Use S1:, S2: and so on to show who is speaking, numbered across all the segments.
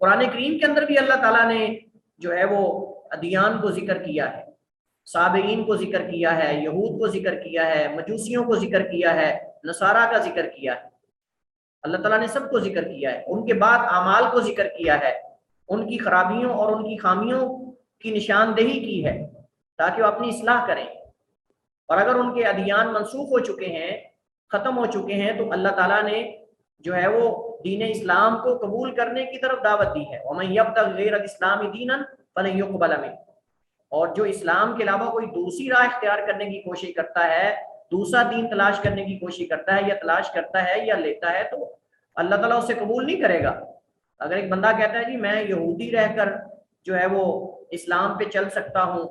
S1: قرآن کریم کے اندر بھی اللہ تعالیٰ نے جو ہے وہ ادیان کو ذکر کیا ہے، سابعین کو ذکر کیا ہے، یہود کو ذکر کیا ہے، مجوسیوں کو ذکر کیا ہے، نصارہ کا ذکر کیا ہے، اللہ تعالیٰ نے سب کو ذکر کیا ہے۔ ان کے بعد اعمال کو ذکر کیا ہے، ان کی خرابیوں اور ان کی خامیوں کی نشاندہی کی ہے تاکہ وہ اپنی اصلاح کریں، اور اگر ان کے ادیان منسوخ ہو چکے ہیں، ختم ہو چکے ہیں، تو اللہ تعالیٰ نے جو ہے وہ دین اسلام کو قبول کرنے کی طرف دعوت دی ہے۔ وَمَن يَبْتَغِ غَيْرَ الْإِسْلَامِ دِينًا فَلَن يُقْبَلَ مِنْهُ، اور جو اسلام کے علاوہ کوئی دوسری راہ اختیار کرنے کی کوشش کرتا ہے، دوسرا دین تلاش کرنے کی کوشش کرتا ہے، یا تلاش کرتا ہے یا لیتا ہے، تو اللہ تعالیٰ اسے قبول نہیں کرے گا۔ اگر ایک بندہ کہتا ہے جی میں یہودی رہ کر جو ہے وہ اسلام پہ چل سکتا ہوں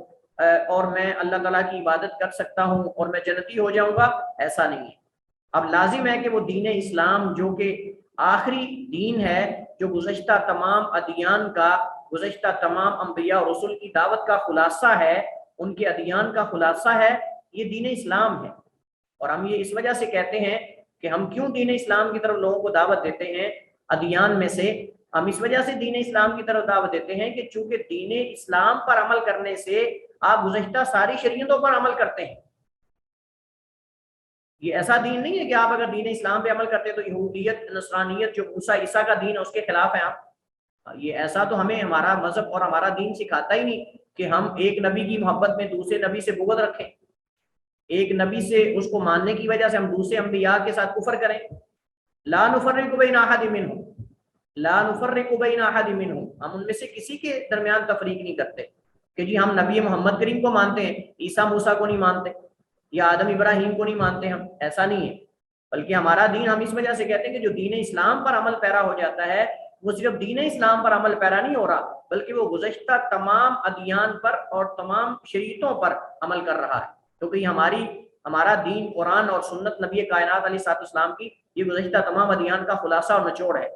S1: اور میں اللہ تعالیٰ کی عبادت کر سکتا ہوں اور میں جنتی ہو جاؤں گا، ایسا نہیں ہے۔ اب لازم ہے کہ وہ دین اسلام جو کہ آخری دین ہے، جو گزشتہ تمام ادیان کا، گزشتہ تمام انبیاء اور رسول کی دعوت کا خلاصہ ہے، ان کے ادیان کا خلاصہ ہے، یہ دین اسلام ہے۔ اور ہم یہ اس وجہ سے کہتے ہیں کہ ہم کیوں دین اسلام کی طرف لوگوں کو دعوت دیتے ہیں، ادیان میں سے ہم اس وجہ سے دین اسلام کی طرف دعوت دیتے ہیں کہ چونکہ دین اسلام پر عمل کرنے سے آپ گزشتہ ساری شریعتوں پر عمل کرتے ہیں۔ یہ ایسا دین نہیں ہے کہ آپ اگر دین اسلام پہ عمل کرتے ہیں تو یہودیت، نصرانیت، جو موسیٰ عیسیٰ کا دین ہے اس کے خلاف ہیں آپ۔ یہ ایسا تو ہمیں ہمارا مذہب اور ہمارا دین سکھاتا ہی نہیں کہ ہم ایک نبی کی محبت میں دوسرے نبی سے بغض رکھیں، ایک نبی سے اس کو ماننے کی وجہ سے ہم دوسرے انبیاء کے ساتھ کفر کریں۔ لا نفرق بین احد منہم، لا نفرق بین احد منہم، ہم ان میں سے کسی کے درمیان تفریق نہیں کرتے کہ جی ہم نبی محمد کریم کو مانتے ہیں، عیسیٰ موسیٰ کو نہیں مانتے، یا آدم ابراہیم کو نہیں مانتے، ہم ایسا نہیں ہے۔ بلکہ ہمارا دین، ہم اس وجہ سے کہتے ہیں کہ جو دین اسلام پر عمل پیرا ہو جاتا ہے وہ صرف دین اسلام پر عمل پیرا نہیں ہو رہا، بلکہ وہ گزشتہ تمام ادیان پر اور تمام شریعتوں پر عمل کر رہا ہے، کیونکہ ہمارا دین قرآن اور سنت نبی کائنات علیہ الصلوۃ والسلام کی یہ گزشتہ تمام ادیان کا خلاصہ اور نچوڑ ہے،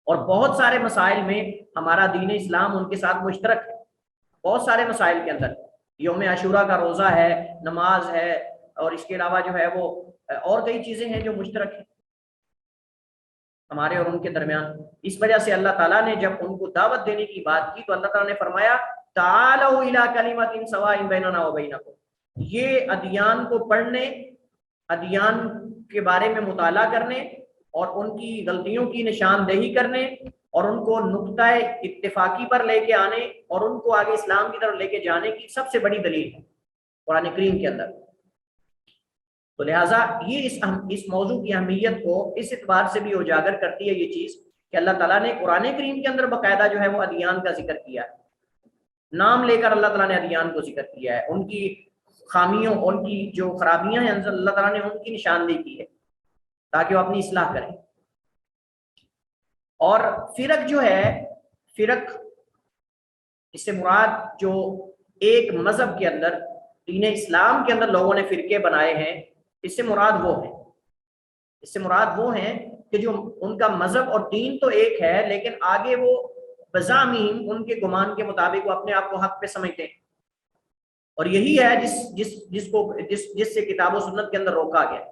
S1: اور بہت سارے مسائل میں ہمارا دین اسلام ان کے ساتھ مشترک ہے۔ بہت سارے مسائل کے اندر یوم عاشورہ کا روزہ ہے، نماز ہے، اور اس کے علاوہ جو ہے وہ اور کئی چیزیں ہیں جو مشترک ہیں ہمارے اور ان کے درمیان۔ اس وجہ سے اللہ تعالیٰ نے جب ان کو دعوت دینے کی بات کی تو اللہ تعالیٰ نے فرمایا تعالوا الی کلمۃ سواء بیننا وبینکم، یہ ادیان کو پڑھنے، ادیان کے بارے میں مطالعہ کرنے اور ان کی غلطیوں کی نشاندہی کرنے اور ان کو نقطہ اتفاقی پر لے کے آنے اور ان کو آگے اسلام کی طرف لے کے جانے کی سب سے بڑی دلیل ہے قرآن کریم کے اندر۔ تو لہٰذا یہ اس موضوع کی اہمیت کو اس اعتبار سے بھی اجاگر کرتی ہے یہ چیز کہ اللہ تعالیٰ نے قرآن کریم کے اندر باقاعدہ جو ہے وہ ادیان کا ذکر کیا ہے، نام لے کر اللہ تعالیٰ نے ادیان کو ذکر کیا ہے، ان کی خامیوں، ان کی جو خرابیاں ہیں اللہ تعالیٰ نے ان کی نشاندہی کی ہے تاکہ وہ اپنی اصلاح کریں۔ اور فرق جو ہے، فرق اس سے مراد جو ایک مذہب کے اندر، دین اسلام کے اندر لوگوں نے فرقے بنائے ہیں، اس سے مراد وہ ہیں، اس سے مراد وہ ہیں کہ جو ان کا مذہب اور دین تو ایک ہے لیکن آگے وہ بزعمہم، ان کے گمان کے مطابق وہ اپنے آپ کو حق پہ سمجھتے ہیں، اور یہی ہے جس سے کتاب و سنت کے اندر روکا گیا،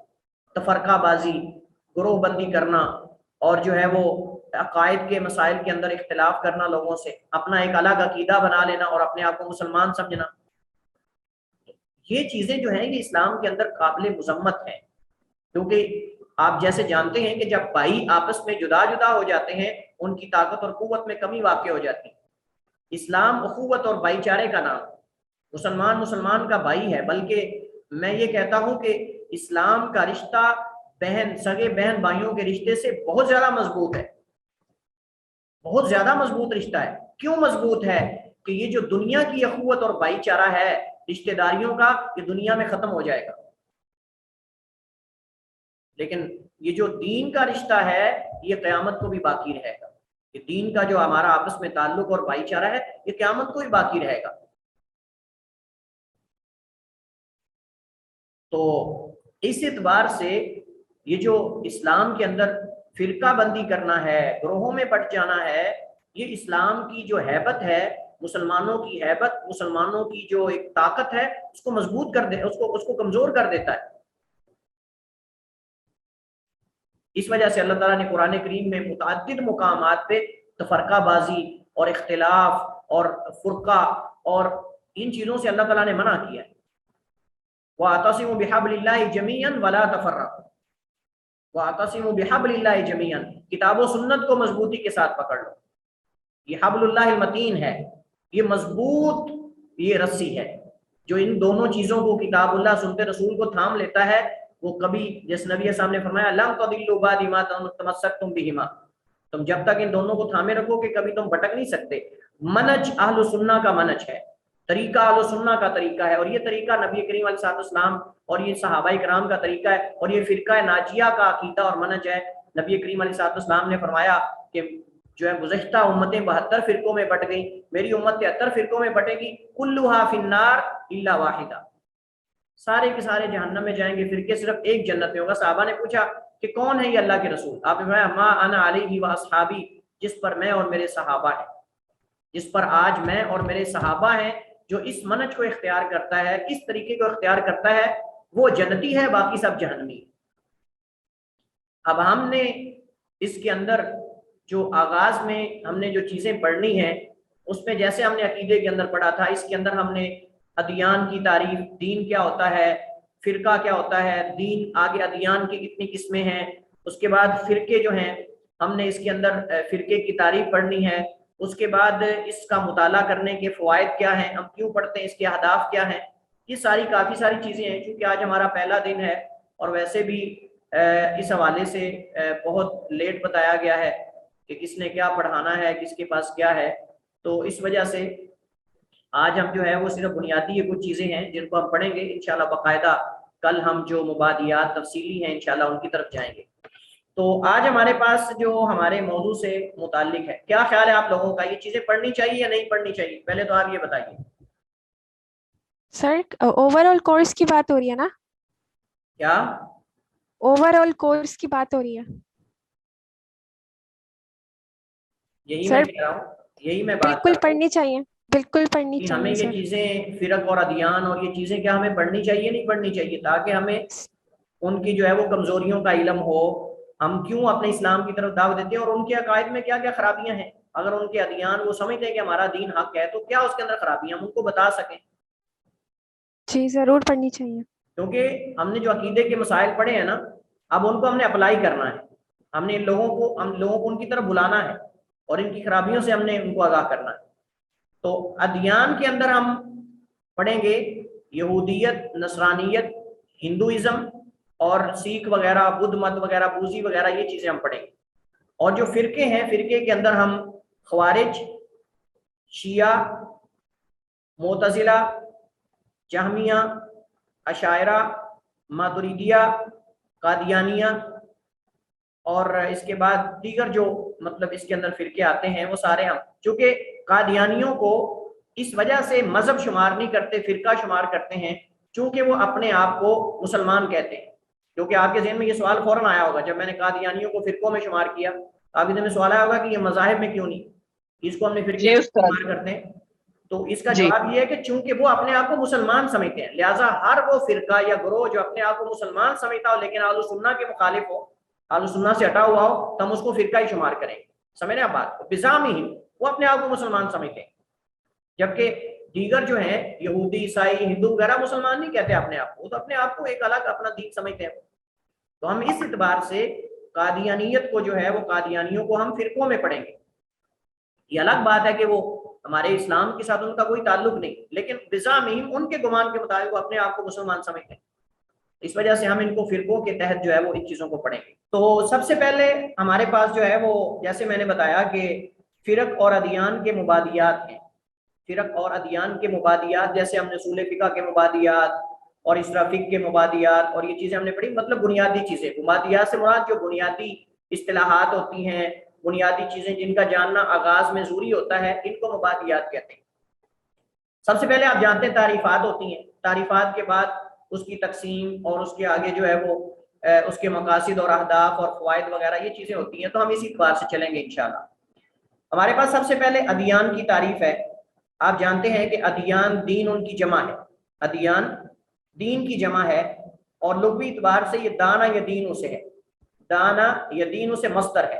S1: تفرقہ بازی، گروہ بندی کرنا، اور جو ہے وہ عقائد کے مسائل کے اندر اختلاف کرنا، لوگوں سے اپنا ایک الگ عقیدہ بنا لینا اور اپنے آپ کو مسلمان سمجھنا، یہ چیزیں جو ہیں یہ اسلام کے اندر قابل مذمت ہیں، کیونکہ آپ جیسے جانتے ہیں کہ جب بھائی آپس میں جدا جدا ہو جاتے ہیں ان کی طاقت اور قوت میں کمی واقع ہو جاتی ہے۔ اسلام اخوت اور بھائی چارے کا نام، مسلمان کا بھائی ہے، بلکہ میں یہ کہتا ہوں کہ اسلام کا رشتہ سگے بہن بھائیوں کے رشتے سے بہت زیادہ مضبوط ہے، بہت زیادہ مضبوط رشتہ ہے۔ کیوں مضبوط ہے؟ کہ یہ جو دنیا کی اخوت اور بھائی چارہ ہے رشتہ داریوں کا، یہ دنیا میں ختم ہو جائے گا، لیکن یہ جو دین کا رشتہ ہے یہ قیامت کو بھی باقی رہے گا۔ یہ دین کا جو ہمارا آپس میں تعلق اور بھائی چارہ ہے یہ قیامت کو بھی باقی رہے گا۔ تو اس اعتبار سے یہ جو اسلام کے اندر فرقہ بندی کرنا ہے، گروہوں میں بٹ جانا ہے، یہ اسلام کی جو ہیبت ہے، مسلمانوں کی ہیبت، مسلمانوں کی جو ایک طاقت ہے اس کو مضبوط کر دے، اس کو کمزور کر دیتا ہے۔ اس وجہ سے اللہ تعالیٰ نے قرآن کریم میں متعدد مقامات پہ تو فرقہ بازی اور اختلاف اور فرقہ اور ان چیزوں سے اللہ تعالیٰ نے منع کیا ہے. وَاعْتَصِمُوا بِحَبْلِ اللَّهِ جَمِيعًا وَلَا تَفَرَّقُوا. وَاعْتَصِمُوا بِحَبْلِ اللَّهِ جَمِيعًا, کتاب و سنت کو مضبوطی کے ساتھ پکڑ لو. یہ حبل اللہ المتین ہے, یہ مضبوط یہ رسی ہے جو ان دونوں چیزوں کو, کتاب اللہ سنت رسول کو تھام لیتا ہے, وہ کبھی, جس نبی صاحب نے فرمایا لَن تَضِلُّوا بَعْدِ مَا تَمَسَّكْتُم بِهِمَا, تم جب تک ان دونوں کو تھامے رکھو کہ کبھی تم بھٹک نہیں سکتے. منج اہل سنہ کا منج ہے, طریقہ اہل سنہ کا طریقہ ہے, اور یہ طریقہ نبی کریم علیہ السلام اور یہ صحابہ کرام کا طریقہ ہے, اور یہ فرقہ ناجیہ کا عقیدہ اور منج ہے. نبی کریم علیہ السلام نے فرمایا کہ جو ہے گزشتہ امتیں 72 فرقوں میں بٹ گئیں, میری امت 73 فرقوں میں بٹے گی. کلھا فی النار الا واحدہ, سارے کے سارے جہنم میں جائیں گے, فرقے صرف ایک جنت میں ہوگا. صحابہ نے پوچھا کہ کون ہے یہ اللہ کے رسول؟ آپ نے فرمایا ما انا علیہ واصحابی, جس پر میں اور میرے صحابہ ہیں, جس پر آج میں اور میرے صحابہ ہیں. جو اس منہج کو اختیار کرتا ہے, اس طریقے کو اختیار کرتا ہے, وہ جنتی ہے, باقی سب جہنمی. اب ہم نے اس کے اندر جو آغاز میں ہم نے جو چیزیں پڑھنی ہیں, اس میں جیسے ہم نے عقیدے کے اندر پڑھا تھا, اس کے اندر ہم نے ادیان کی تعریف, دین کیا ہوتا ہے, فرقہ کیا ہوتا ہے, دین آگے ادیان کی کتنی قسمیں ہیں, اس کے بعد فرقے جو ہیں ہم نے اس کے اندر فرقے کی تعریف پڑھنی ہے, اس کے بعد اس کا مطالعہ کرنے کے فوائد کیا ہیں, ہم کیوں پڑھتے ہیں, اس کے اہداف کیا ہیں. یہ ساری کافی ساری چیزیں ہیں. چونکہ آج ہمارا پہلا دن ہے اور ویسے بھی اس حوالے سے بہت لیٹ بتایا گیا ہے کہ کس نے کیا پڑھانا ہے, کس کے پاس کیا ہے, تو اس وجہ سے آج ہم جو ہے وہ صرف بنیادی یہ کچھ چیزیں ہیں جن کو ہم پڑھیں گے انشاءاللہ. باقاعدہ کل ہم جو مبادیات تفصیلی ہیں انشاءاللہ ان کی طرف جائیں گے. تو آج ہمارے پاس جو ہمارے موضوع سے متعلق ہے, کیا خیال ہے آپ لوگوں کا, یہ چیزیں پڑھنی چاہیے یا نہیں پڑھنی چاہیے؟ پہلے تو آپ یہ بتائیے.
S2: سر اوور آل کورس کی بات ہو رہی ہے نا؟
S1: کیا
S2: اوور آل کورس کی بات ہو رہی ہے؟
S1: یہی میں
S2: سر
S1: کہہ رہا ہوں, یہی میں بات
S2: بالکل
S1: کر رہا ہوں
S2: پڑھنی چاہیے, بالکل پڑھنی
S1: کہ ہمیں
S2: چاہیے
S1: یہ
S2: سر.
S1: چیزیں فرق اور ادیان اور یہ چیزیں کیا ہمیں پڑھنی چاہیے نہیں پڑھنی چاہیے, تاکہ ہمیں ان کی جو ہے وہ کمزوریوں کا علم ہو, ہم کیوں اپنے اسلام کی طرف دعوت دیتے ہیں اور ان کے عقائد میں کیا کیا خرابیاں ہیں. اگر ان کے ادیان وہ سمجھتے ہیں کہ ہمارا دین حق ہے تو کیا اس کے اندر خرابیاں, ہم ان کو بتا سکیں.
S2: جی ضرور پڑھنی چاہیے.
S1: کیونکہ ہم نے جو عقیدے کے مسائل پڑھے ہیں نا, اب ان کو ہم نے اپلائی کرنا ہے. ہم نے لوگوں کو ان کی طرف بلانا ہے اور ان کی خرابیوں سے ہم نے ان کو آگاہ کرنا ہے. تو ادیان کے اندر ہم پڑھیں گے یہودیت, نصرانیت, ہندوازم اور سکھ وغیرہ, بدھ مت وغیرہ, بوزی وغیرہ, یہ چیزیں ہم پڑھیں گے. اور جو فرقے ہیں, فرقے کے اندر ہم خوارج, شیعہ, معتزلہ, جہمیہ, اشاعرہ, ماتریدیہ, قادیانیہ, اور اس کے بعد دیگر جو مطلب اس کے اندر فرقے آتے ہیں وہ سارے ہم, چونکہ قادیانیوں کو اس وجہ سے مذہب شمار نہیں کرتے, فرقہ شمار کرتے ہیں, چونکہ وہ اپنے آپ کو مسلمان کہتے ہیں. کیونکہ آپ کے ذہن میں یہ سوال فوراً آیا ہوگا جب میں نے قادیانیوں کو فرقوں میں شمار کیا, آپ کے ذہن میں سوال آیا ہوگا کہ یہ مذاہب میں کیوں نہیں, اس کو ہم نے فرقے میں شمار کرتے ہیں. تو اس کا جواب یہ ہے کہ چونکہ وہ اپنے آپ کو مسلمان سمجھتے ہیں, لہٰذا ہر وہ فرقہ یا گروہ جو اپنے آپ کو مسلمان سمجھتا ہو لیکن اہل سنہ کے مخالف ہو, اہل سنہ سے ہٹا ہوا ہو, تو ہم اس کو فرقہ ہی شمار کریں گے. سمجھ رہے ہیں آپ بات کو؟ بزعمہم, وہ اپنے آپ کو مسلمان سمجھتے ہیں, جبکہ دیگر جو ہیں یہودی, عیسائی, ہندو وغیرہ وہ نہیں کہتے اپنے آپ کو, وہ تو اپنے آپ کو ایک الگ اپنا دین سمجھتے ہیں. تو ہم اس اعتبار سے قادیانیت کو جو ہے وہ قادیانیوں کو ہم فرقوں میں پڑھیں گے. یہ الگ بات ہے کہ وہ ہمارے اسلام کے ساتھ ان کا کوئی تعلق نہیں, لیکن بزعمہم, ان کے گمان کے مطابق وہ اپنے آپ کو مسلمان سمجھتے ہیں. اس وجہ سے ہم ان کو فرقوں کے تحت جو ہے وہ ان چیزوں کو پڑھیں گے. تو سب سے پہلے ہمارے پاس جو ہے وہ جیسے میں نے بتایا کہ فرق اور ادیان کے مبادیات ہیں. فرق اور ادیان کے مبادیات جیسے ہم نے اصول فقہ کے مبادیات اور اسرا فقہ کے مبادیات اور یہ چیزیں ہم نے پڑھی, مطلب بنیادی چیزیں. مبادیات سے مراد جو بنیادی اصطلاحات ہوتی ہیں, بنیادی چیزیں جن کا جاننا آغاز میں ضروری ہوتا ہے, ان کو مبادیات کہتے ہیں. سب سے پہلے آپ جانتے ہیں تعریفات ہوتی ہیں, تعریفات کے بعد اس کی تقسیم اور اس کے آگے جو ہے وہ اس کے مقاصد اور اہداف اور فوائد وغیرہ یہ چیزیں ہوتی ہیں. تو ہم اسی اعتبار سے چلیں گے انشاءاللہ. ہمارے پاس سب سے پہلے ادیان کی تعریف ہے. آپ جانتے ہیں کہ ادیان دین ان کی جمع ہے, ادیان دین کی جمع ہے, اور لغوی اعتبار سے یہ دانا یا دین اسے ہے, دانا یا دین اسے مصدر ہے.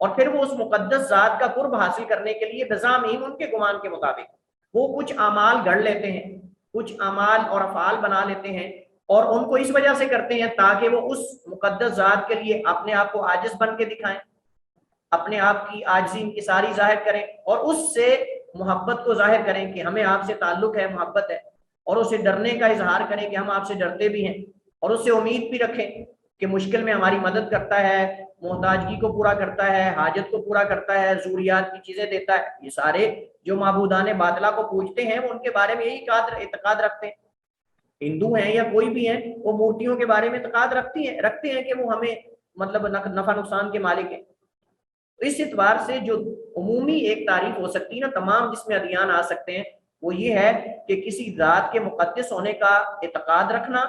S1: اور پھر وہ اس مقدس ذات کا قرب حاصل کرنے کے لیے بزعمہم ان کے گمان کے مطابق وہ کچھ اعمال گھڑ لیتے ہیں، کچھ اعمال اور افعال بنا لیتے ہیں، اور ان کو اس وجہ سے کرتے ہیں تاکہ وہ اس مقدس ذات کے لیے اپنے آپ کو عاجز بن کے دکھائیں، اپنے آپ کی عاجزی انکساری ظاہر کریں، اور اس سے محبت کو ظاہر کریں کہ ہمیں آپ سے تعلق ہے، محبت ہے، اور اسے ڈرنے کا اظہار کریں کہ ہم آپ سے ڈرتے بھی ہیں، اور اس سے امید بھی رکھیں کہ مشکل میں ہماری مدد کرتا ہے، محتاجگی کو پورا کرتا ہے، حاجت کو پورا کرتا ہے، ضروریات کی چیزیں دیتا ہے۔ یہ سارے جو معبودان باطلہ کو پوجتے ہیں وہ ان کے بارے میں یہی اعتقاد رکھتے ہیں، ہندو ہیں یا کوئی بھی ہیں، وہ مورتیوں کے بارے میں اعتقاد رکھتے ہیں کہ وہ ہمیں مطلب نفع نقصان کے مالک ہیں۔ اس اعتبار سے جو عمومی ایک تعریف ہو سکتی ہے نا، تمام جس میں ادیان آ سکتے ہیں، وہ یہ ہے کہ کسی ذات کے مقدس ہونے کا اعتقاد رکھنا،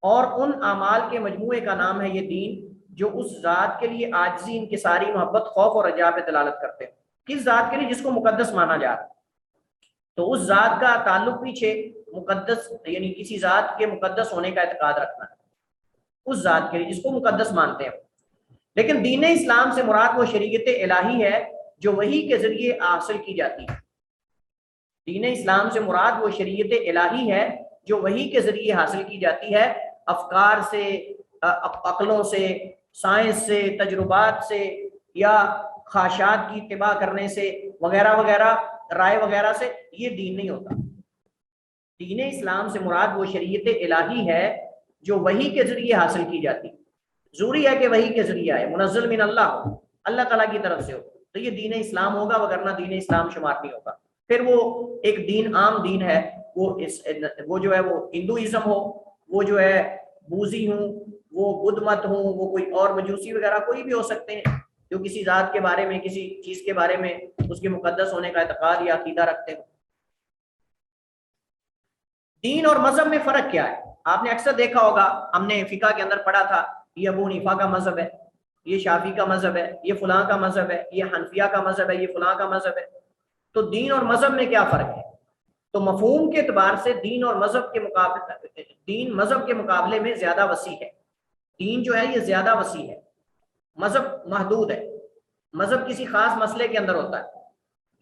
S1: اور ان اعمال کے مجموعے کا نام ہے یہ دین، جو اس ذات کے لیے عاجزی، انکساری، محبت، خوف اور رجاء پہ دلالت کرتے ہیں۔ کس ذات کے لیے؟ جس کو مقدس مانا جا رہا ہے، تو اس ذات کا تعلق پیچھے مقدس، یعنی کسی ذات کے مقدس ہونے کا اعتقاد رکھنا ہے اس ذات کے لیے جس کو مقدس مانتے ہیں۔ لیکن دین اسلام سے مراد وہ شریعت الہی ہے جو وحی کے ذریعے حاصل کی جاتی ہے۔ دین اسلام سے مراد وہ شریعت الہی ہے جو وحی کے ذریعے حاصل کی جاتی ہے، افکار سے، عقلوں سے، سائنس سے، تجربات سے، یا خواہشات کی اتباع کرنے سے، وغیرہ وغیرہ، رائے وغیرہ سے۔ یہ دین نہیں ہوتا۔ دین اسلام سے مراد وہ شریعت الہی ہے جو وحی کے ذریعے حاصل کی جاتی ہے۔ ضروری ہے کہ وحی کے ذریعے آئے، منزل من اللہ ہو، اللہ تعالیٰ کی طرف سے ہو، تو یہ دین اسلام ہوگا، وگرنہ دین اسلام شمار نہیں ہوگا۔ پھر وہ ایک دین، عام دین ہے، وہ جو ہے وہ ہندوازم ہو، وہ جو ہے بوذی ہوں، وہ بدھ مت ہوں، وہ کوئی اور مجوسی وغیرہ کوئی بھی ہو سکتے ہیں جو کسی ذات کے بارے میں، کسی چیز کے بارے میں اس کے مقدس ہونے کا اعتقاد یا عقیدہ رکھتے ہیں۔ دین اور مذہب میں فرق کیا ہے؟ آپ نے اکثر دیکھا ہوگا، ہم نے فقہ کے اندر پڑھا تھا، یہ ابو حنیفہ کا مذہب ہے، یہ شافعی کا مذہب ہے، یہ فلاں کا مذہب ہے، یہ حنفیہ کا مذہب ہے، یہ فلاں کا مذہب ہے۔ تو دین اور مذہب میں کیا فرق ہے؟ تو مفہوم کے اعتبار سے دین اور مذہب کے مقابلے، دین مذہب کے مقابلے میں زیادہ وسیع ہے۔ دین جو ہے یہ زیادہ وسیع ہے، مذہب محدود ہے۔ مذہب کسی خاص مسئلے کے اندر ہوتا ہے،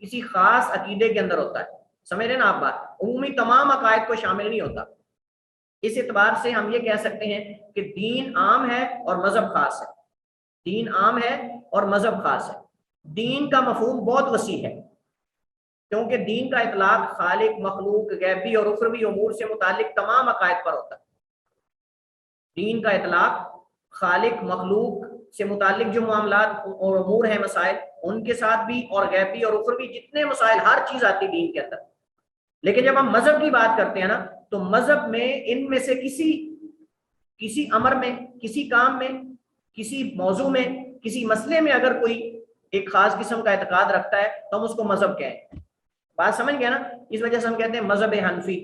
S1: کسی خاص عقیدے کے اندر ہوتا ہے، سمجھ رہے نا آپ بات؟ عمومی تمام عقائد کو شامل نہیں ہوتا۔ اس اعتبار سے ہم یہ کہہ سکتے ہیں کہ دین عام ہے اور مذہب خاص ہے۔ دین عام ہے اور مذہب خاص ہے۔ دین کا مفہوم بہت وسیع ہے، کیونکہ دین کا اطلاق خالق، مخلوق، غیبی اور اخروی امور سے متعلق تمام عقائد پر ہوتا ہے۔ دین کا اطلاق خالق، مخلوق سے متعلق جو معاملات اور امور ہیں، مسائل، ان کے ساتھ بھی، اور غیبی اور اخروی جتنے مسائل، ہر چیز آتی دین کے اندر۔ لیکن جب ہم مذہب کی بات کرتے ہیں نا، تو مذہب میں ان میں سے کسی امر میں، کسی کام میں، کسی موضوع میں، کسی مسئلے میں اگر کوئی ایک خاص قسم کا اعتقاد رکھتا ہے تو ہم اس کو مذہب کہیں۔ بات سمجھ گیا نا؟ اس وجہ سے ہم کہتے ہیں مذہب حنفی،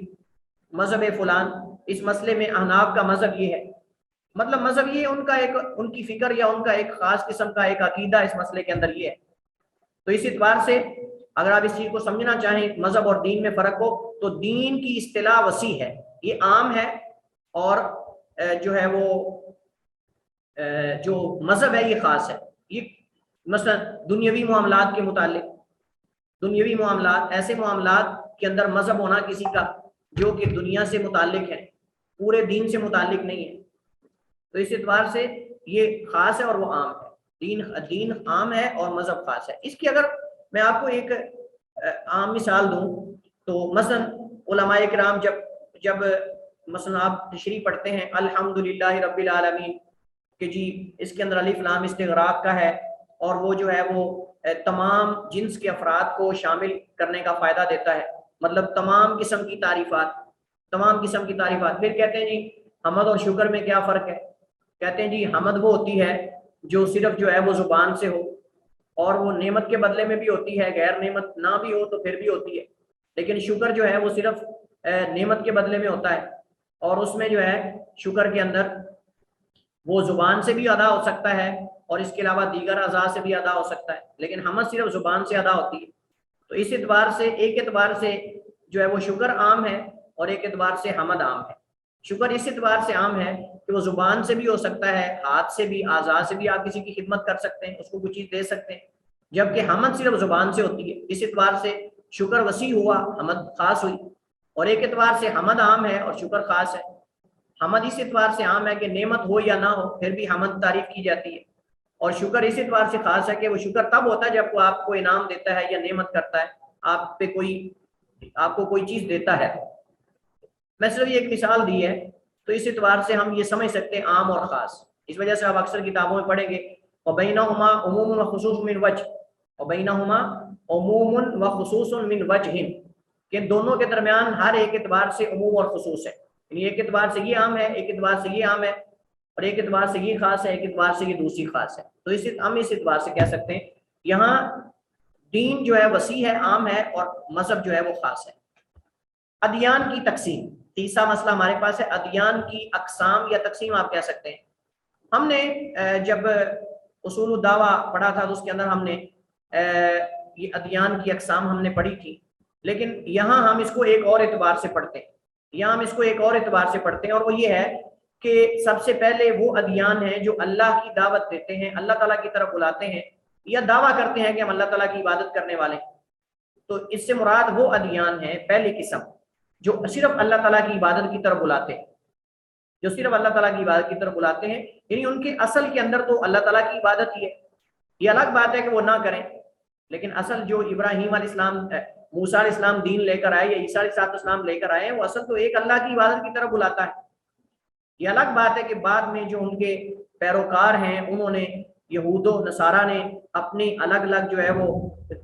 S1: مذہب فلان، اس مسئلے میں احناف کا مذہب یہ ہے۔ مطلب مذہب یہ ان کی فکر یا ان کا ایک خاص قسم کا ایک عقیدہ اس مسئلے کے اندر یہ ہے۔ تو اس اعتبار سے اگر آپ اس چیز کو سمجھنا چاہیں، مذہب اور دین میں فرق ہو، تو دین کی اصطلاح وسیع ہے، یہ عام ہے، اور جو ہے وہ جو مذہب ہے یہ خاص ہے۔ یہ مثلا دنیاوی معاملات کے متعلق، دنیاوی معاملات، ایسے معاملات کے اندر مذہب ہونا کسی کا جو کہ دنیا سے متعلق ہے، پورے دین سے متعلق نہیں ہے، تو اس اعتبار سے یہ خاص ہے اور وہ عام ہے۔ دین عام ہے اور مذہب خاص ہے۔ اس کی اگر میں آپ کو ایک عام مثال دوں تو مثلا علماء کرام جب مثلا آپ تشریح پڑھتے ہیں الحمدللہ رب العالمین، کہ جی اس کے اندر الف لام استغراق کا ہے، اور وہ جو ہے وہ تمام جنس کے افراد کو شامل کرنے کا فائدہ دیتا ہے، مطلب تمام قسم کی تعریفات۔ پھر کہتے ہیں جی حمد اور شکر میں کیا فرق ہے؟ کہتے ہیں جی حمد وہ ہوتی ہے جو صرف جو ہے وہ زبان سے ہو، اور وہ نعمت کے بدلے میں بھی ہوتی ہے، غیر نعمت نہ بھی ہو تو پھر بھی ہوتی ہے۔ لیکن شکر جو ہے وہ صرف نعمت کے بدلے میں ہوتا ہے، اور اس میں جو ہے شکر کے اندر وہ زبان سے بھی ادا ہو سکتا ہے، اور اس کے علاوہ دیگر اعضاء سے بھی ادا ہو سکتا ہے، لیکن حمد صرف زبان سے ادا ہوتی ہے۔ تو اس اعتبار سے ایک اعتبار سے جو ہے وہ شکر عام ہے، اور ایک اعتبار سے حمد عام ہے۔ شکر اس اعتبار سے عام ہے کہ وہ زبان سے بھی ہو سکتا ہے، ہاتھ سے بھی، اعضاء سے بھی آپ کسی کی خدمت کر سکتے ہیں، اس کو کوئی چیز دے سکتے ہیں، جبکہ حمد صرف زبان سے ہوتی ہے۔ اس اعتبار سے شکر وسیع ہوا، حمد خاص ہوئی، اور ایک اعتبار سے حمد عام ہے اور شکر خاص ہے۔ حمد اس اعتبار سے عام ہے کہ نعمت ہو یا نہ ہو پھر بھی حمد تعریف کی جاتی ہے، اور شکر اس اعتبار سے خاص ہے کہ وہ شکر تب ہوتا ہے جب وہ آپ کو انعام دیتا ہے یا نعمت کرتا ہے، آپ کو کوئی چیز دیتا ہے۔ میں صرف یہ ایک مثال دی ہے، تو اس اعتبار سے ہم یہ سمجھ سکتے ہیں عام اور خاص۔ اس وجہ سے آپ اکثر کتابوں میں پڑھیں گے وبینہما عموم و خصوص من وجہ، وبینہما عموم و خصوص من وجہ، کہ دونوں کے درمیان ہر ایک اعتبار سے عموم اور خصوص ہے، یعنی ایک اعتبار سے یہ عام ہے، ایک اعتبار سے یہ عام ہے، اور ایک اعتبار سے یہ خاص ہے، ایک اعتبار سے یہ دوسری خاص ہے۔ تو ہم اس اعتبار سے کہہ سکتے ہیں یہاں دین جو ہے وسیع ہے، عام ہے، اور مذہب جو ہے وہ خاص ہے۔ ادیان کی تقسیم، تیسرا مسئلہ ہمارے پاس ہے ادیان کی اقسام یا تقسیم آپ کہہ سکتے ہیں۔ ہم نے جب اصول الدعوہ پڑھا تھا تو اس کے اندر ہم نے یہ ادیان کی اقسام ہم نے پڑھی تھی، لیکن یہاں ہم اس کو ایک اور اعتبار سے پڑھتے ہیں، اور وہ یہ ہے کہ سب سے پہلے وہ ادیان ہیں جو اللہ کی دعوت دیتے ہیں، اللہ تعالیٰ کی طرف بلاتے ہیں، یا دعویٰ کرتے ہیں کہ ہم اللہ تعالیٰ کی عبادت کرنے والے ہیں۔ تو اس سے مراد وہ ادیان ہیں پہلی قسم جو صرف اللہ تعالیٰ کی عبادت کی طرف بلاتے ہیں، یعنی ان کے اصل کے اندر تو اللہ تعالیٰ کی عبادت ہی ہے۔ یہ الگ بات ہے کہ وہ نہ کریں، لیکن اصل جو ابراہیم علیہ السلام، موسیٰ علیہ السلام دین لے کر آئے یا عیسیٰ علیہ السلام لے کر آئے ہیں، وہ اصل تو ایک اللہ کی عبادت کی طرف بلاتا ہے۔ یہ الگ بات ہے کہ بعد میں جو ان کے پیروکار ہیں انہوں نے، یہود و نصارہ نے اپنی الگ الگ جو ہے وہ،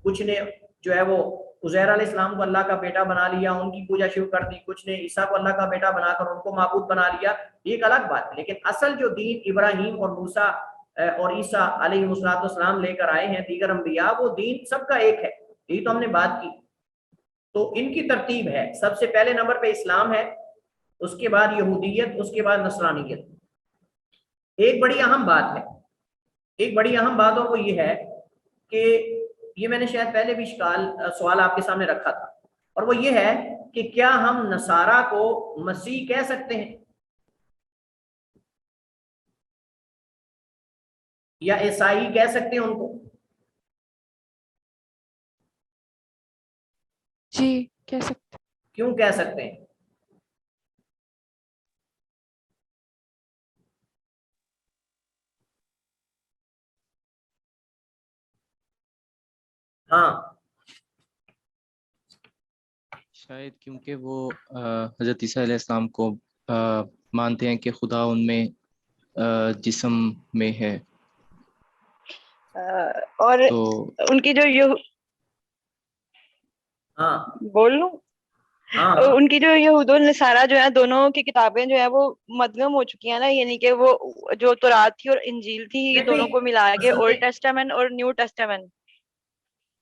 S1: کچھ نے جو ہے وہ عزیر علیہ السلام کو اللہ کا بیٹا بنا لیا، ان کی پوجا شروع کر دی، کچھ نے عیسیٰ کو اللہ کا بیٹا بنا کر ان کو معبود بنا لیا، یہ ایک الگ بات ہے۔ لیکن اصل جو دین ابراہیم اور موسیٰ اور عیسیٰ علیہ السلام لے کر آئے ہیں، دیگر انبیاء، وہ دین سب کا ایک ہے، یہی تو ہم نے بات کی۔ تو ان کی ترتیب ہے، سب سے پہلے نمبر پہ اسلام ہے، اس کے بعد یہودیت، اس کے بعد نصرانیت۔ ایک بڑی اہم بات اور وہ یہ ہے کہ یہ میں نے شاید پہلے بھی سوال آپ کے سامنے رکھا تھا، اور وہ یہ ہے کہ کیا ہم نصارہ کو مسیح کہہ سکتے ہیں یا عیسائی کہہ سکتے ہیں ان کو؟
S2: جی کہہ سکتے۔
S1: کیوں کہہ سکتے ہیں؟ ہاں
S3: شاید کیونکہ وہ حضرت عیسیٰ علیہ السلام کو مانتے ہیں کہ خدا ان میں جسم میں ہے،
S4: اور
S3: تو
S4: ان کی جو
S1: ہاں
S4: بول لوں،
S1: ہاں
S4: ان کی جو یہود و نصارہ جو ہے دونوں کی کتابیں جو ہے وہ مدغم ہو چکی ہیں نا، یعنی کہ وہ جو تورات تھی اور انجیل تھی، یہ دونوں کو ملا کے اولڈ ٹیسٹامنٹ اور نیو ٹیسٹامنٹ۔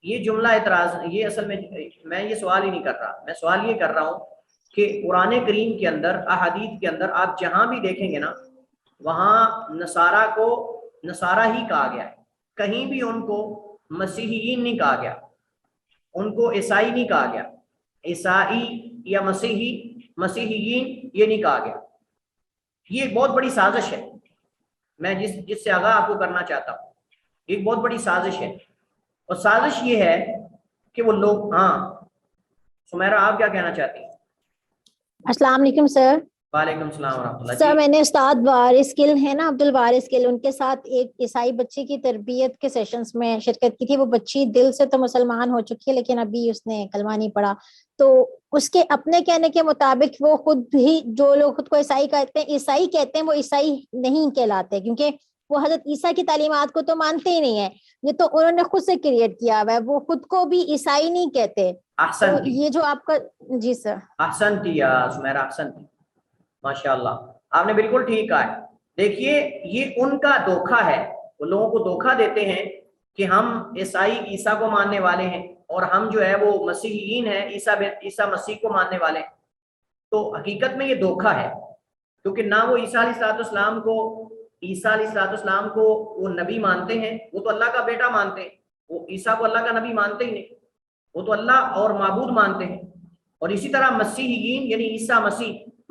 S1: یہ جملہ اعتراض، یہ اصل میں یہ سوال ہی نہیں کر رہا، میں سوال یہ کر رہا ہوں کہ قرآن کریم کے اندر، احادیث کے اندر آپ جہاں بھی دیکھیں گے نا، وہاں نصارہ کو نصارہ ہی کہا گیا ہے، کہیں بھی ان کو مسیحیین نہیں کہا گیا، ان کو عیسائی نہیں کہا گیا، عیسائی یا مسیحیین یہ نہیں کہا گیا۔ یہ ایک بہت بڑی سازش ہے، میں جس سے آگاہ آپ کو کرنا چاہتا ہوں، ایک بہت بڑی سازش ہے، اور سازش یہ ہے کہ وہ لوگ، ہاں سمیرہ آپ کیا کہنا چاہتی ہیں؟
S5: السلام علیکم سر۔
S1: وعلیکم السلام ورحمۃ اللہ۔
S5: سر میں نے استاد وارث گل ہے نا، عبد الوارث گل، ان کے ساتھ ایک عیسائی بچی کی تربیت کے سیشنز میں شرکت کی تھی۔ وہ بچی دل سے تو مسلمان ہو چکی ہے لیکن ابھی اس نے کلمہ نہیں پڑھا، تو اس کے اپنے کہنے کے مطابق وہ خود ہی، جو لوگ خود کو عیسائی کہتے ہیں وہ عیسائی نہیں کہلاتے، کیونکہ وہ حضرت عیسیٰ کی تعلیمات کو تو مانتے ہی نہیں ہیں، یہ تو انہوں نے خود سے کریٹ کیا ہوا ہے، وہ خود کو بھی عیسائی نہیں کہتے۔ تو یہ جو آپ کا، جی سر
S1: احسنتی یا سمیرہ، احسنتی، ماشاء اللہ، آپ نے بالکل ٹھیک کہا ہے۔ دیکھیے یہ ان کا دھوکہ ہے، وہ لوگوں کو دھوکہ دیتے ہیں کہ ہم عیسائی عیسیٰ کو ماننے والے ہیں اور ہم جو ہے وہ مسیحیین ہیں، عیسیٰ مسیح کو ماننے والے ہیں۔ تو حقیقت میں یہ دھوکہ ہے، کیونکہ نہ وہ عیسیٰ علیہ السلام کو وہ نبی مانتے ہیں، وہ تو اللہ کا بیٹا مانتے ہیں، وہ عیسیٰ کو اللہ کا نبی مانتے ہی نہیں، وہ تو اللہ اور معبود مانتے ہیں۔ اور اسی طرح مسیحیین یعنی عیسیٰ مسیح،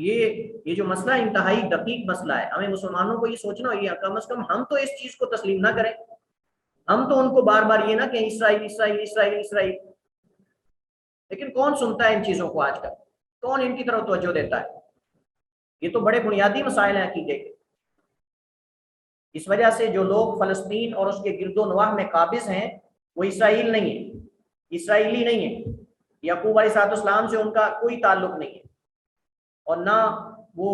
S1: یہ جو مسئلہ انتہائی دقیق مسئلہ ہے. ہمیں مسلمانوں کو یہ سوچنا ہوگا کم از کم ہم تو اس چیز کو تسلیم نہ کریں. ہم تو ان کو بار بار یہ نہ کہ اسرائیل اسرائیل اسرائیل اسرائیل، لیکن کون سنتا ہے ان چیزوں کو آج کل؟ کون ان کی طرف توجہ دیتا ہے؟ یہ تو بڑے بنیادی مسائل ہیں عقیدے کے. اس وجہ سے جو لوگ فلسطین اور اس کے گرد و نواح میں قابض ہیں وہ اسرائیل نہیں ہے، اسرائیلی نہیں ہے. یعقوب علیہ السلام سے ان کا کوئی تعلق نہیں ہے، اور نہ وہ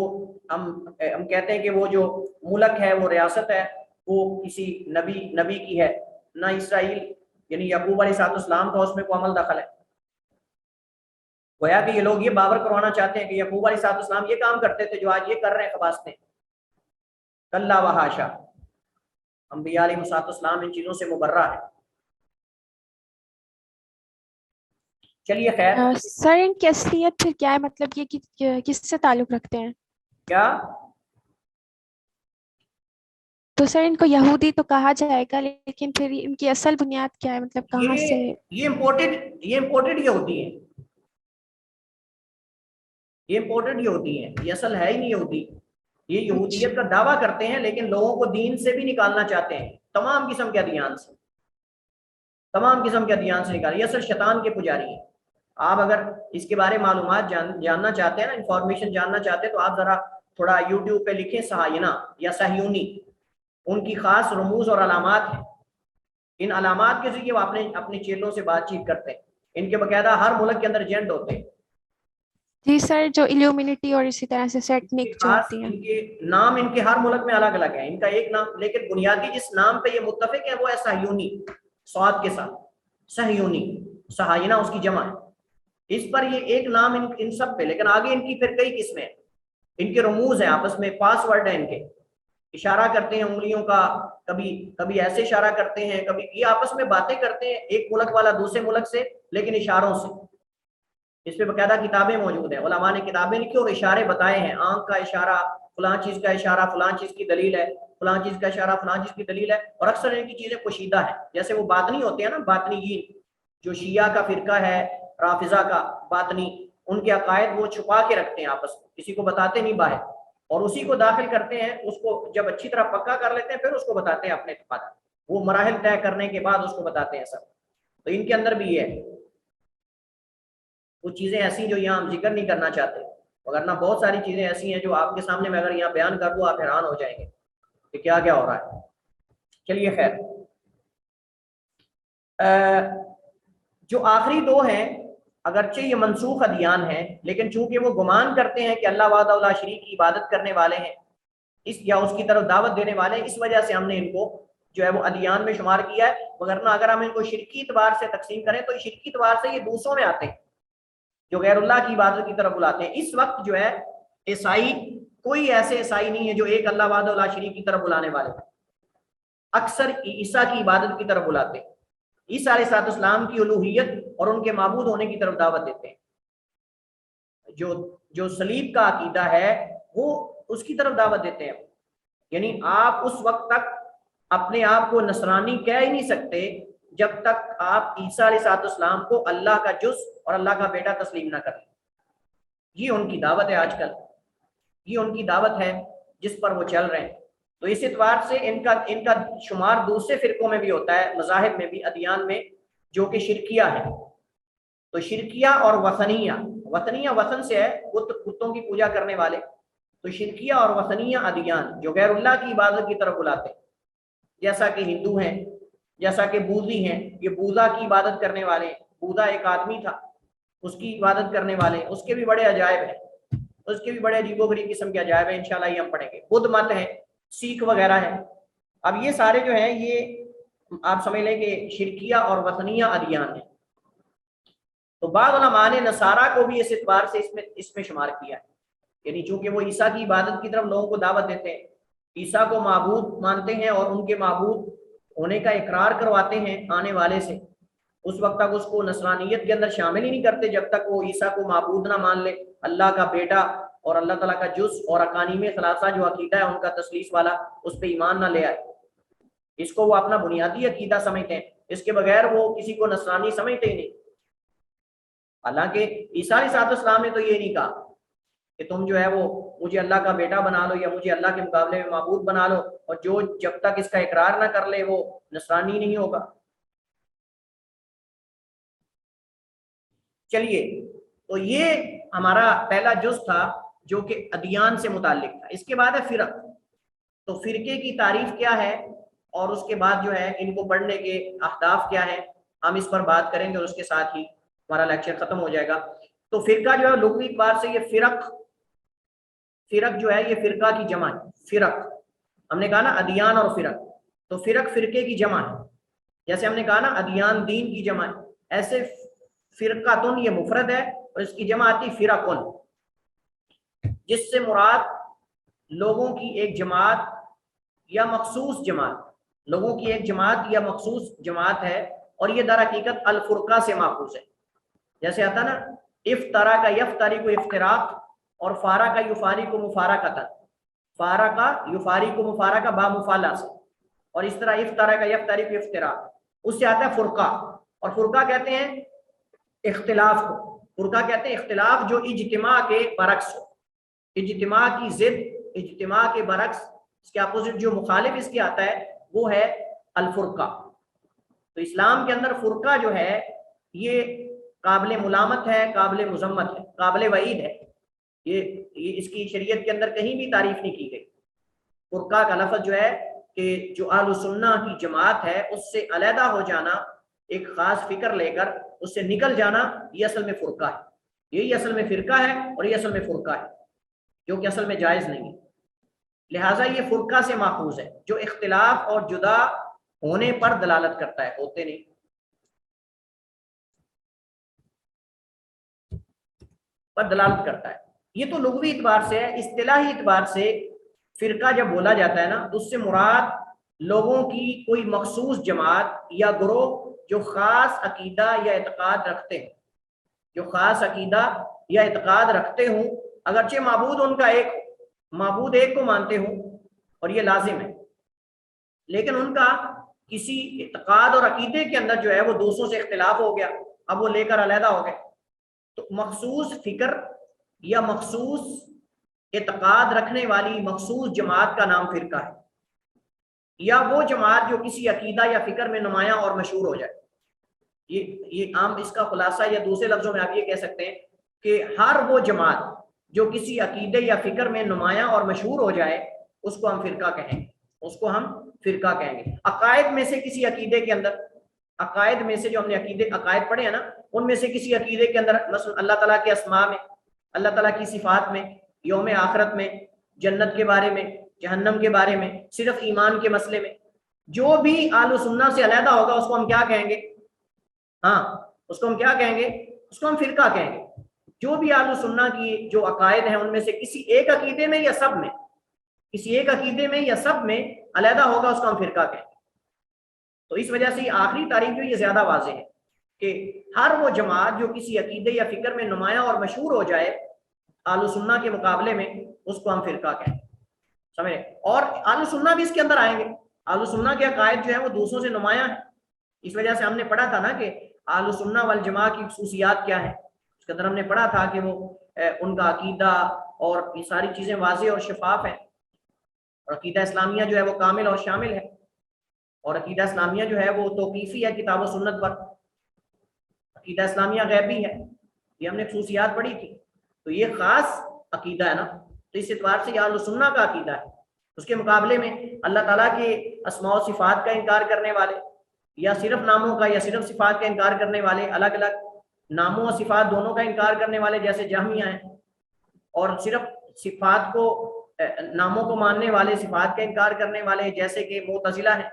S1: ہم کہتے ہیں کہ وہ جو ملک ہے وہ ریاست ہے وہ کسی نبی کی ہے. نہ اسرائیل یعنی یعقوب علیہ السلام کا اس میں کوئی عمل دخل ہے. گویا کہ یہ لوگ یہ باور کروانا چاہتے ہیں کہ یعقوب علیہ السلام یہ کام کرتے تھے جو آج یہ کر رہے ہیں خباستیں. کلا و حاشا، انبیاء علیہ السلام ان چیزوں سے مبرہ ہے. چلیے خیر.
S2: سر ان کی اصلیت پھر کیا ہے؟ مطلب یہ کس سے تعلق رکھتے ہیں؟
S1: کیا
S2: تو سر ان کو یہودی تو کہا جائے گا، لیکن پھر ان کی اصل بنیاد کیا ہے؟ مطلب کہاں سے؟
S1: یہ امپورٹڈ یہودی ہیں، یہ امپورٹڈ یہودی ہیں، یہ اصل ہے ہی نہیں یہودی. یہ یہودیت کا دعویٰ کرتے ہیں لیکن لوگوں کو دین سے بھی نکالنا چاہتے ہیں، تمام قسم کے ادیان سے، تمام قسم کے ادیان سے نکالیں. یہ اصل شیطان کے پجاری ہیں. آپ اگر اس کے بارے معلومات جاننا چاہتے ہیں نا، انفارمیشن جاننا چاہتے ہیں، تو آپ ذرا تھوڑا یوٹیوب پہ لکھیں صہاینہ یا صہیونی. ان کی خاص رموز اور علامات ہیں. ان علامات کے ذریعے وہ اپنے چیلوں سے بات چیت کرتے ہیں. ان کے باقاعدہ ہر ملک کے اندر ایجنٹ ہوتے ہیں.
S2: جی سر، جو الیومینٹی اور اسی طرح سے سیٹنک جو ہوتی ہیں،
S1: ان کے نام ان کے ہر ملک میں الگ الگ ہیں. ان کا ایک نام، لیکن بنیادی جس نام پہ یہ متفق ہے وہ ہے صہیونی، صاد کے ساتھ صہیونی. صہاینہ اس کی جمع ہے. اس پر یہ ایک نام ان سب پہ، لیکن آگے ان کی پھر کئی قسمیں ہیں. ان کے رموز ہیں، آپس میں پاس ورڈ ہیں، ان کے اشارہ کرتے ہیں انگلیوں کا، کبھی ایسے اشارہ کرتے ہیں، کبھی یہ آپس میں باتیں کرتے ہیں ایک ملک والا دوسرے ملک سے، لیکن اشاروں سے. اس پہ باقاعدہ کتابیں موجود ہیں، علماء نے کتابیں لکھی اور اشارے بتائے ہیں. آنکھ کا اشارہ فلاں چیز کا اشارہ فلاں چیز کی دلیل ہے، فلاں چیز کا اشارہ فلاں چیز کی دلیل ہے. اور اکثر ان کی چیزیں پوشیدہ ہیں. جیسے وہ باطنی ہوتے ہیں نا، باطنیین، جو شیعہ کا فرقہ ہے، رافضہ کا باطنی، ان کے عقائد وہ چھپا کے رکھتے ہیں آپس میں، کسی کو بتاتے نہیں باہر، اور اسی کو داخل کرتے ہیں. اس کو جب اچھی طرح پکا کر لیتے ہیں پھر اس کو بتاتے ہیں اپنے اعتقاد. وہ مراحل طے کرنے کے بعد اس کو بتاتے ہیں سب. تو ان کے اندر بھی یہ ہے کچھ چیزیں ایسی جو یہاں ہم ذکر نہیں کرنا چاہتے، وگرنہ بہت ساری چیزیں ایسی ہیں جو آپ کے سامنے میں اگر یہاں بیان کر دوں آپ حیران ہو جائیں گے کہ کیا کیا ہو رہا ہے. چلیے خیر. جو آخری دو ہیں اگرچہ یہ منسوخ ادیان ہیں، لیکن چونکہ وہ گمان کرتے ہیں کہ اللہ وحدہ لا شریک کی عبادت کرنے والے ہیں یا اس کی طرف دعوت دینے والے ہیں، اس وجہ سے ہم نے ان کو جو ہے وہ ادیان میں شمار کیا ہے. وگرنہ اگر ہم ان کو شرکی اعتبار سے تقسیم کریں تو شرکی اعتبار سے یہ دوسروں میں آتے ہیں جو غیر اللہ کی عبادت کی طرف بلاتے ہیں. اس وقت جو ہے عیسائی، کوئی ایسے عیسائی نہیں ہے جو ایک اللہ وحدہ لا شریک کی طرف بلانے والے ہیں. اکثر عیسیٰ کی عبادت کی طرف بلاتے ہیں، عیسیٰ علیہ السلام کی الوہیت اور ان کے معبود ہونے کی طرف دعوت دیتے ہیں. جو صلیب کا عقیدہ ہے وہ اس کی طرف دعوت دیتے ہیں. یعنی آپ اس وقت تک اپنے آپ کو نصرانی کہہ ہی نہیں سکتے جب تک آپ عیسیٰ علیہ السلام کو اللہ کا جز اور اللہ کا بیٹا تسلیم نہ کریں. یہ ان کی دعوت ہے آج کل، یہ ان کی دعوت ہے جس پر وہ چل رہے ہیں. تو اس اعتبار سے ان کا شمار دوسرے فرقوں میں بھی ہوتا ہے، مذاہب میں بھی، ادیان میں، جو کہ شرکیہ ہے. تو شرکیہ اور وثنیہ، وثنیہ وثن سے ہے بتوں کی پوجا کرنے والے. تو شرکیہ اور وثنیہ ادیان جو غیر اللہ کی عبادت کی طرف بلاتے ہیں، جیسا کہ ہندو ہیں، جیسا کہ بوذی ہیں، یہ بوذا کی عبادت کرنے والے. بوذا ایک آدمی تھا، اس کی عبادت کرنے والے، اس کے بھی بڑے عجائب ہیں، اس کے بھی بڑے عجیب و غریب قسم کے عجائب ہیں. انشاءاللہ یہ ہم پڑھیں گے. بدھ مت ہیں، سکھ وغیرہ ہیں. اب یہ سارے جو ہیں یہ آپ سمجھ لیں کہ شرکیہ اور وثنیہ ادیان ہیں. تو بعض علماء نے نصارہ کو بھی اس اعتبار سے اس میں شمار کیا ہے. یعنی چونکہ وہ عیسیٰ کی عبادت کی طرف لوگوں کو دعوت دیتے ہیں، عیسیٰ کو معبود مانتے ہیں اور ان کے معبود ہونے کا اقرار کرواتے ہیں آنے والے سے، اس وقت تک اس کو نصرانیت کے اندر شامل ہی نہیں کرتے جب تک وہ عیسیٰ کو معبود نہ مان لے، اللہ کا بیٹا اور اللہ تعالیٰ کا جز اور اقانیم ثلاثہ جو عقیدہ ہے ان کا تثلیث والا، اس پہ ایمان نہ لے آئے. اس کو وہ اپنا بنیادی عقیدہ سمجھتے ہیں، اس کے بغیر وہ کسی کو نصرانی سمجھتے ہی نہیں. حالانکہ عیسیٰ علیہ السلام نے تو یہ نہیں کہا کہ تم جو ہے وہ مجھے اللہ کا بیٹا بنا لو یا مجھے اللہ کے مقابلے میں معبود بنا لو، اور جو جب تک اس کا اقرار نہ کر لے وہ نصرانی نہیں ہوگا۔ چلیے، تو یہ ہمارا پہلا جز تھا جو کہ ادیان سے متعلق تھا۔ اس کے بعد ہے فرق۔ تو فرقے کی تعریف کیا ہے اور اس کے بعد جو ہے ان کو پڑھنے کے اہداف کیا ہیں، ہم اس پر بات کریں گے اور اس کے ساتھ ہی ہمارا لیکچر ختم ہو جائے گا۔ تو فرقہ جو ہے لغوی اعتبار سے یہ فرق جو ہے یہ فرقہ کی جمع ہے۔ فرق ہم نے کہا نا ادیان اور فرق، تو فرق فرقے کی جمع ہے۔ جیسے ہم نے کہا نا ادیان دین کی جمع ہے، ایسے فرقاتن یہ مفرد ہے اور اس کی جمع آتی فرقن، جس سے مراد لوگوں کی ایک جماعت یا مخصوص جماعت، لوگوں کی ایک جماعت یا مخصوص جماعت ہے، اور یہ در حقیقت الفرقہ سے ماخوذ ہے۔ جیسے آتا نا افطرا کا یفتری کو افتراق اور فارا کا یفاری کو مفارقتا، فارا کا یفاری کو مفارقہ با مفالہ سے، اور اس طرح افطرا کا یفتری کو افتراق، اس سے آتا ہے فرقہ، اور فرقہ کہتے ہیں اختلاف کو، فرقہ کہتے ہیں اختلاف جو اجتماع کے برعکس ہو، اجتماع کی ضد، اجتماع کے برعکس، اس کے اپوزٹ جو مخالف اس کے آتا ہے وہ ہے الفرقہ۔ تو اسلام کے اندر فرقہ جو ہے یہ قابل ملامت ہے، قابل مذمت ہے، قابل وعید ہے۔ یہ اس کی شریعت کے اندر کہیں بھی تعریف نہیں کی گئی۔ فرقہ کا لفظ جو ہے کہ جو اہل سنہ کی جماعت ہے اس سے علیحدہ ہو جانا، ایک خاص فکر لے کر اس سے نکل جانا، یہ اصل میں فرقہ ہے، یہی اصل میں فرقہ ہے اور یہ اصل میں فرقہ ہے، جو کہ اصل میں جائز نہیں ہے۔ لہٰذا یہ فرقہ سے ماخوذ ہے جو اختلاف اور جدا ہونے پر دلالت کرتا ہے، ہوتے نہیں پر دلالت کرتا ہے۔ یہ تو لغوی اعتبار سے ہے۔ اصطلاحی اعتبار سے فرقہ جب بولا جاتا ہے نا تو اس سے مراد لوگوں کی کوئی مخصوص جماعت یا گروہ جو خاص عقیدہ یا اعتقاد رکھتے ہیں، جو خاص عقیدہ یا اعتقاد رکھتے ہوں، اگرچہ معبود ان کا ایک، معبود ایک کو مانتے ہوں اور یہ لازم ہے، لیکن ان کا کسی اعتقاد اور عقیدے کے اندر جو ہے وہ دوسروں سے اختلاف ہو گیا، اب وہ لے کر علیحدہ ہو گئے، تو مخصوص فکر یا مخصوص اعتقاد رکھنے والی مخصوص جماعت کا نام فرقہ ہے، یا وہ جماعت جو کسی عقیدہ یا فکر میں نمایاں اور مشہور ہو جائے۔ یہ عام اس کا خلاصہ یا دوسرے لفظوں میں آپ یہ کہہ سکتے ہیں کہ ہر وہ جماعت جو کسی عقیدے یا فکر میں نمایاں اور مشہور ہو جائے اس کو ہم فرقہ کہیں گے، اس کو ہم فرقہ کہیں گے۔ عقائد میں سے کسی عقیدے کے اندر، عقائد میں سے جو ہم نے عقائد پڑھے ہیں نا، ان میں سے کسی عقیدے کے اندر مثلا اللہ تعالیٰ کے اسماء میں، اللہ تعالیٰ کی صفات میں، یوم آخرت میں، جنت کے بارے میں، جہنم کے بارے میں، صرف ایمان کے مسئلے میں، جو بھی اہل سنہ سے علیحدہ ہوگا اس کو ہم کیا کہیں گے؟ ہاں، اس کو ہم کیا کہیں گے؟ اس کو ہم فرقہ کہیں گے۔ جو بھی اہل سنہ کی جو عقائد ہیں ان میں سے کسی ایک عقیدے میں یا سب میں، کسی ایک عقیدے میں یا سب میں علیحدہ ہوگا اس کو ہم فرقہ کہیں گے۔ تو اس وجہ سے یہ آخری تعریف جو یہ زیادہ واضح ہے کہ ہر وہ جماعت جو کسی عقیدے یا فکر میں نمایاں اور مشہور ہو جائے اہل سنہ کے مقابلے میں، اس کو ہم فرقہ کہیں گے، سمجھے؟ اور اہل سنہ بھی اس کے اندر آئیں گے۔ اہل سنہ کے عقائد جو ہے وہ دوسروں سے نمایاں ہیں، اس وجہ سے ہم نے پڑھا تھا نا کہ اہل سنہ والجماعہ کی خصوصیات کیا ہیں، اس کے اندر ہم نے پڑھا تھا کہ وہ ان کا عقیدہ اور یہ ساری چیزیں واضح اور شفاف ہیں، اور عقیدہ اسلامیہ جو ہے وہ کامل اور شامل ہے، اور عقیدہ اسلامیہ جو ہے وہ توقیفی ہے کتاب و سنت پر، عقیدہ اسلامیہ غیبی ہے، یہ ہم نے خصوصیات پڑھی تھی۔ تو یہ خاص عقیدہ ہے نا، تو اس اعتبار سے یہ اہل سنہ کا عقیدہ ہے۔ اس کے مقابلے میں اللہ تعالیٰ کے اسماء و صفات کا انکار کرنے والے، یا صرف ناموں کا یا صرف صفات کا انکار کرنے والے، الگ الگ ناموں اور صفات دونوں کا انکار کرنے والے جیسے جہمیہ ہیں، اور صرف صفات کو، ناموں کو ماننے والے صفات کا انکار کرنے والے جیسے کہ معتزلہ ہیں،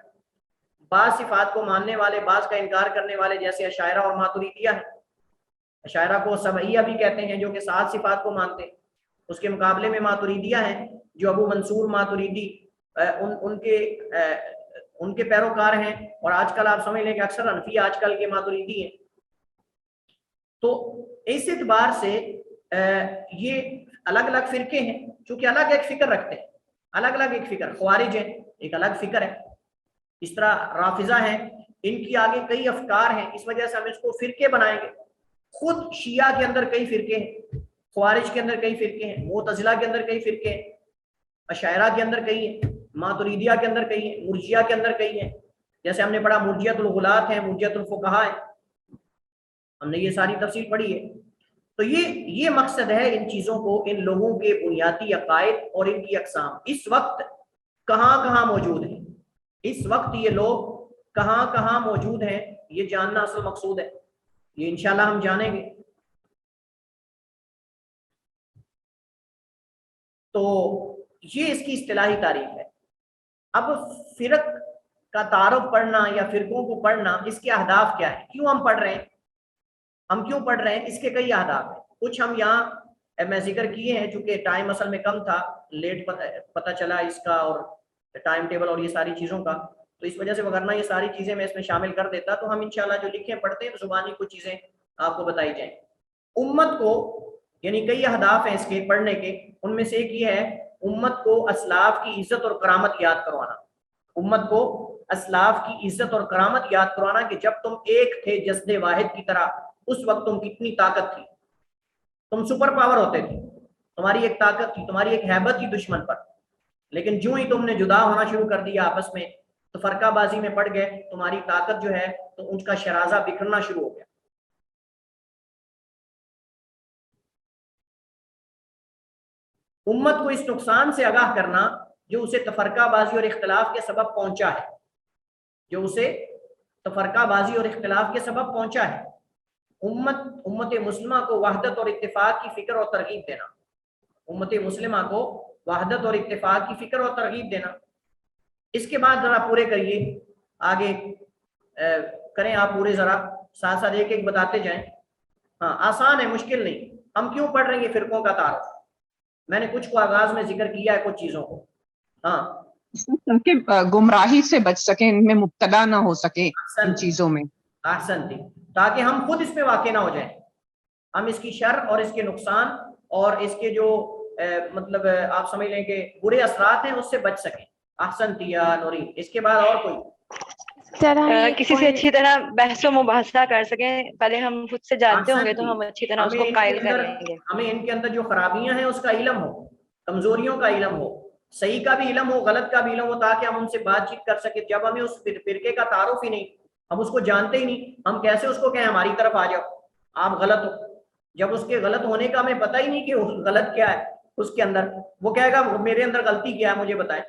S1: بعض صفات کو ماننے والے بعض کا انکار کرنے والے جیسے اشاعرہ اور ماتریدیہ ہیں۔ اشاعرہ کو سبعیہ بھی کہتے ہیں جو کہ 7 صفات کو مانتے ہیں، اس کے مقابلے میں ماتریدیہ ہیں جو ابو منصور ماتریدی ان کے پیروکار ہیں، اور آج کل آپ سمجھ لیں کہ اکثر حنفی آج کل کے ماتریدی ہیں۔ تو اس اعتبار سے یہ الگ الگ فرقے ہیں، چونکہ الگ ایک فکر رکھتے ہیں، الگ الگ ایک فکر، خوارج ہیں ایک الگ فکر ہے، اس طرح رافضہ ہیں، ان کی آگے کئی افکار ہیں، اس وجہ سے ہم اس کو فرقے بنائیں گے۔ خود شیعہ کے اندر کئی فرقے ہیں، خوارج کے اندر کئی فرقے ہیں، معتزلہ کے اندر کئی فرقے ہیں، اشاعرہ کے اندر کئی ہیں، ماتریدیہ کے اندر کئی ہیں، مرجیہ کے اندر کئی ہیں، جیسے ہم نے پڑھا مرجیۃ الغلاۃ ہیں، مرجیۃ الفقہاء ہیں، ہم نے یہ ساری تفصیل پڑھی ہے۔ تو یہ مقصد ہے ان چیزوں کو، ان لوگوں کے بنیادی عقائد اور ان کی اقسام اس وقت کہاں کہاں موجود ہیں، اس وقت یہ لوگ کہاں کہاں موجود ہیں، یہ جاننا اصل مقصود ہے، یہ انشاءاللہ ہم جانیں گے۔ تو یہ اس کی اصطلاحی تعریف ہے۔ اب فرق کا تعارف پڑھنا یا فرقوں کو پڑھنا، اس کے اہداف کیا ہے، کیوں ہم پڑھ رہے ہیں، ہم کیوں پڑھ رہے ہیں، اس کے کئی اہداف ہیں۔ کچھ ہم یہاں میں ذکر کیے ہیں، چونکہ ٹائم اصل میں کم تھا، لیٹ پتہ چلا اس کا اور ٹائم ٹیبل اور یہ ساری چیزوں کا، تو اس وجہ سے وغیرہ یہ ساری چیزیں میں اس میں شامل کر دیتا، تو ہم انشاءاللہ جو لکھیں پڑھتے ہیں زبانی کچھ چیزیں آپ کو بتائی جائیں۔ امت کو، یعنی کئی اہداف ہیں اس کے پڑھنے کے، ان میں سے ایک یہ ہے امت کو اسلاف کی عزت اور کرامت یاد کروانا، امت کو اسلاف کی عزت اور کرامت یاد کروانا کہ جب تم ایک تھے جسد واحد کی طرح، اس وقت تم کتنی طاقت تھی، تم سپر پاور ہوتے تھے، تمہاری ایک طاقت تھی، تمہاری ایک ہیبت تھی دشمن پر، لیکن جو ہی تم نے جدا ہونا شروع کر دیا آپس میں، تو فرقہ بازی میں پڑ گئے، تمہاری طاقت جو ہے تو ان کا شرازہ بکھرنا شروع ہو گیا۔ امت کو اس نقصان سے آگاہ کرنا جو اسے تفرقہ بازی اور اختلاف کے سبب پہنچا ہے، جو اسے تفرقہ بازی اور اختلاف کے سبب پہنچا ہے۔ امت مسلمہ کو وحدت اور اتفاق کی فکر اور ترغیب دینا، امت مسلمہ کو وحدت اور اتفاق کی فکر اور ترغیب دینا۔ اس کے بعد ذرا پورے کریے، آگے کریں آپ پورے، ذرا ساتھ ساتھ ایک ایک بتاتے جائیں۔ ہاں آسان ہے، مشکل نہیں۔ ہم کیوں پڑھ رہے ہیں یہ فرقوں کا تعارف؟ میں نے کچھ کو آغاز میں ذکر کیا ہے، کچھ چیزوں کو، ہاں
S6: تاکہ گمراہی سے بچ سکیں، ان میں مبتلا نہ ہو سکے ان چیزوں میں،
S1: احسن تھی، تاکہ ہم خود اس پہ واقع نہ ہو جائیں، ہم اس کی شر اور اس کے نقصان اور اس کے جو مطلب آپ سمجھ لیں کہ برے اثرات ہیں اس سے بچ سکیں۔ احسن تھی یا نوری۔ اس کے بعد اور کوئی
S4: کسی سے اچھی طرح بحث و مباحثہ کر سکیں، پہلے ہم خود سے جانتے ہوں گے تو ہم اچھی طرح اس کو قائل کر لیں گے۔
S1: ہمیں ان کے اندر جو خرابیاں ہیں اس کا علم ہو، کمزوریوں کا علم ہو، صحیح کا بھی علم ہو، غلط کا بھی علم ہو، تاکہ ہم ان سے بات چیت کر سکیں۔ جب ہمیں اس فرقے کا تعارف ہی نہیں، ہم اس کو جانتے ہی نہیں، ہم کیسے اس کو کہیں ہماری طرف آ جاؤ، آپ غلط ہو؟ جب اس کے غلط ہونے کا ہمیں پتہ ہی نہیں کہ غلط کیا ہے اس کے اندر، وہ کہے گا میرے اندر غلطی کیا ہے مجھے بتائیں،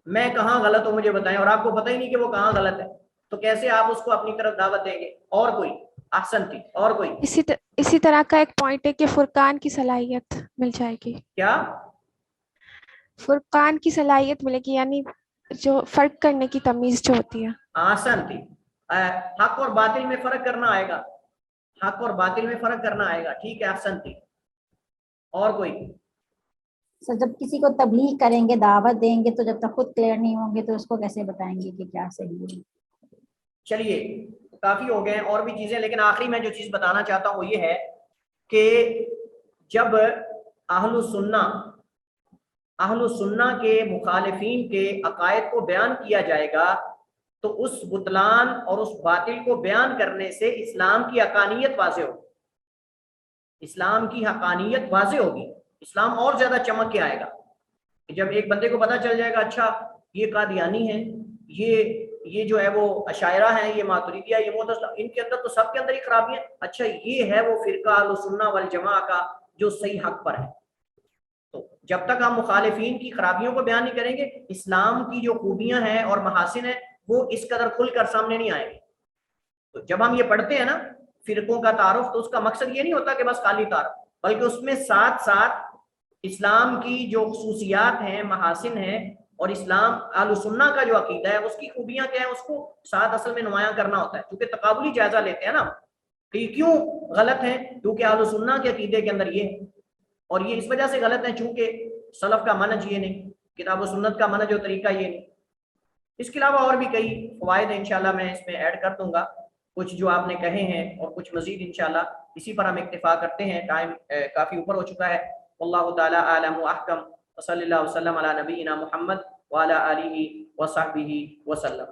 S1: میں کہاں غلط ہوں مجھے بتائیں، اور آپ کو پتہ ہی نہیں کہ وہ کہاں غلط ہے، تو کیسے آپ اس کو اپنی طرف دعوت دیں گے؟ اور کوئی احسن تھی، اور کوئی
S2: اسی طرح کا ایک پوائنٹ ہے کہ فرقان کی صلاحیت مل جائے گی،
S1: کیا
S2: فرقان کی صلاحیت ملے گی، یعنی جو فرق کرنے کی تمیز جو ہوتی ہے۔
S1: آسان تھی، حق اور باطل میں فرق کرنا آئے گا، حق اور باطل میں فرق کرنا آئے گا، ٹھیک ہے احسن تھی۔ اور کوئی؟
S5: سر جب کسی کو تبلیغ کریں گے، دعوت دیں گے، تو جب تک خود کلیئر نہیں ہوں گے تو اس کو کیسے بتائیں گے کہ کیا صحیح ہے؟
S1: چلیے کافی ہو گئے ہیں، اور بھی چیزیں، لیکن آخری میں جو چیز بتانا چاہتا ہوں وہ یہ ہے کہ جب اہل السنہ کے مخالفین کے عقائد کو بیان کیا جائے گا تو اس بطلان اور اس باطل کو بیان کرنے سے اسلام کی حقانیت واضح ہوگی، اسلام کی حقانیت واضح ہوگی، اسلام اور زیادہ چمک کے آئے گا۔ جب ایک بندے کو پتہ چل جائے گا اچھا یہ قادیانی ہیں، یہ جو ہے وہ اشاعرہ ہیں، یہ ماتریدیہ، یہ معتزلہ، ان کے اندر تو سب کے اندر ہی خرابیاں، اچھا یہ ہے وہ فرقہ اہل السنہ والجماعہ کا جو صحیح حق پر ہے۔ تو جب تک ہم مخالفین کی خرابیوں کو بیان نہیں کریں گے، اسلام کی جو خوبیاں ہیں اور محاسن ہیں وہ اس قدر کھل کر سامنے نہیں آئیں گے۔ تو جب ہم یہ پڑھتے ہیں نا فرقوں کا تعارف، تو اس کا مقصد یہ نہیں ہوتا کہ بس خالی تعارف، بلکہ اس میں ساتھ ساتھ اسلام کی جو خصوصیات ہیں، محاسن ہیں، اور اسلام اہل السنہ کا جو عقیدہ ہے اس کی خوبیاں کیا ہیں، اس کو ساتھ اصل میں نمایاں کرنا ہوتا ہے۔ کیونکہ تقابلی جائزہ لیتے ہیں نا کہ یہ کیوں غلط ہیں، کیونکہ اہل السنہ کے عقیدے کے اندر یہ ہے، اور یہ اس وجہ سے غلط ہیں چونکہ سلف کا منہج یہ نہیں، کتاب و سنت کا منہج و طریقہ یہ نہیں۔ اس کے علاوہ اور بھی کئی فوائد ہیں، انشاءاللہ میں اس میں ایڈ کر دوں گا، کچھ جو آپ نے کہے ہیں اور کچھ مزید انشاءاللہ اسی پر ہم اکتفا کرتے ہیں، ٹائم کافی اوپر ہو چکا ہے۔ واللہ تعالی اعلم و احکم، وصلی اللہ وسلم علی نبینا محمد وعلی آلہ وصحبہ وسلم۔